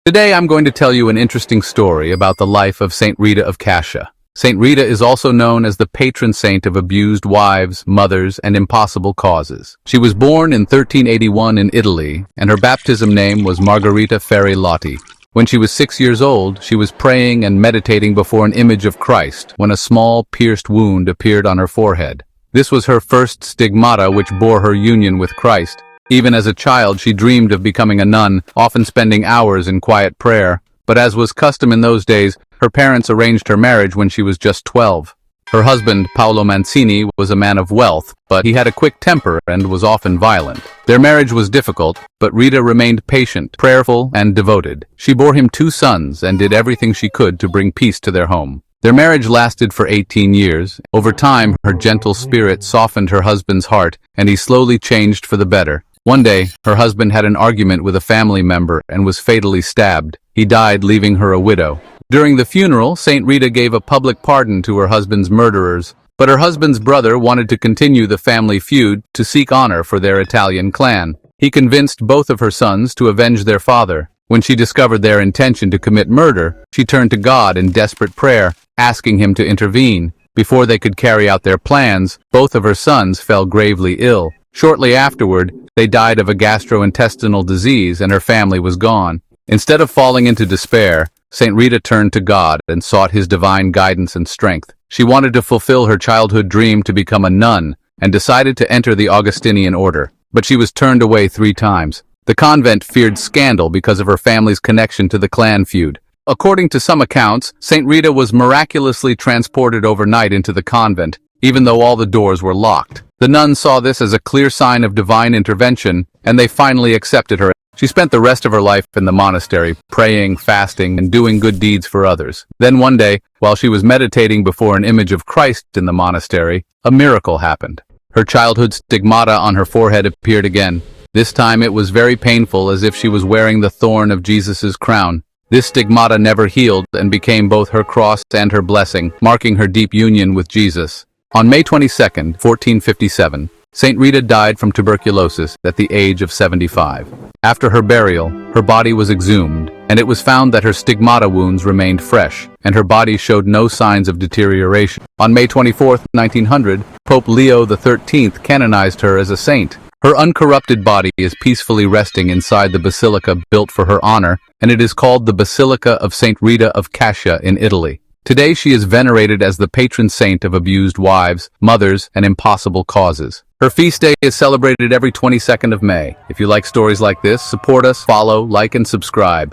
Today I'm going to tell you an interesting story about the life of Saint Rita of Cascia. Saint Rita is also known as the patron saint of abused wives, mothers, and impossible causes. She was born in 1381 in Italy, and her baptism name was Margherita Ferri Lotti. When she was 6 years old, she was praying and meditating before an image of Christ when a small, pierced wound appeared on her forehead. This was her first stigmata which bore her union with Christ. Even as a child, she dreamed of becoming a nun, often spending hours in quiet prayer. But as was custom in those days, her parents arranged her marriage when she was just 12. Her husband, Paolo Mancini, was a man of wealth, but he had a quick temper and was often violent. Their marriage was difficult, but Rita remained patient, prayerful, and devoted. She bore him 2 sons and did everything she could to bring peace to their home. Their marriage lasted for 18 years. Over time, her gentle spirit softened her husband's heart, and he slowly changed for the better. One day, her husband had an argument with a family member and was fatally stabbed. He died, leaving her a widow. During the funeral, Saint Rita gave a public pardon to her husband's murderers, but her husband's brother wanted to continue the family feud to seek honor for their Italian clan. He convinced both of her sons to avenge their father. When she discovered their intention to commit murder, she turned to God in desperate prayer, asking him to intervene. Before they could carry out their plans, both of her sons fell gravely ill. Shortly afterward, they died of a gastrointestinal disease and her family was gone. Instead of falling into despair, Saint Rita turned to God and sought his divine guidance and strength. She wanted to fulfill her childhood dream to become a nun and decided to enter the Augustinian order. But she was turned away 3 times. The convent feared scandal because of her family's connection to the clan feud. According to some accounts, Saint Rita was miraculously transported overnight into the convent, even though all the doors were locked. The nuns saw this as a clear sign of divine intervention, and they finally accepted her. She spent the rest of her life in the monastery, praying, fasting, and doing good deeds for others. Then one day, while she was meditating before an image of Christ in the monastery, a miracle happened. Her childhood stigmata on her forehead appeared again. This time it was very painful, as if she was wearing the thorn of Jesus' crown. This stigmata never healed and became both her cross and her blessing, marking her deep union with Jesus. On May 22, 1457, Saint Rita died from tuberculosis at the age of 75. After her burial, her body was exhumed, and it was found that her stigmata wounds remained fresh, and her body showed no signs of deterioration. On May 24, 1900, Pope Leo XIII canonized her as a saint. Her uncorrupted body is peacefully resting inside the basilica built for her honor, and it is called the Basilica of Saint Rita of Cascia in Italy. Today she is venerated as the patron saint of abused wives, mothers, and impossible causes. Her feast day is celebrated every 22nd of May. If you like stories like this, support us, follow, like, and subscribe.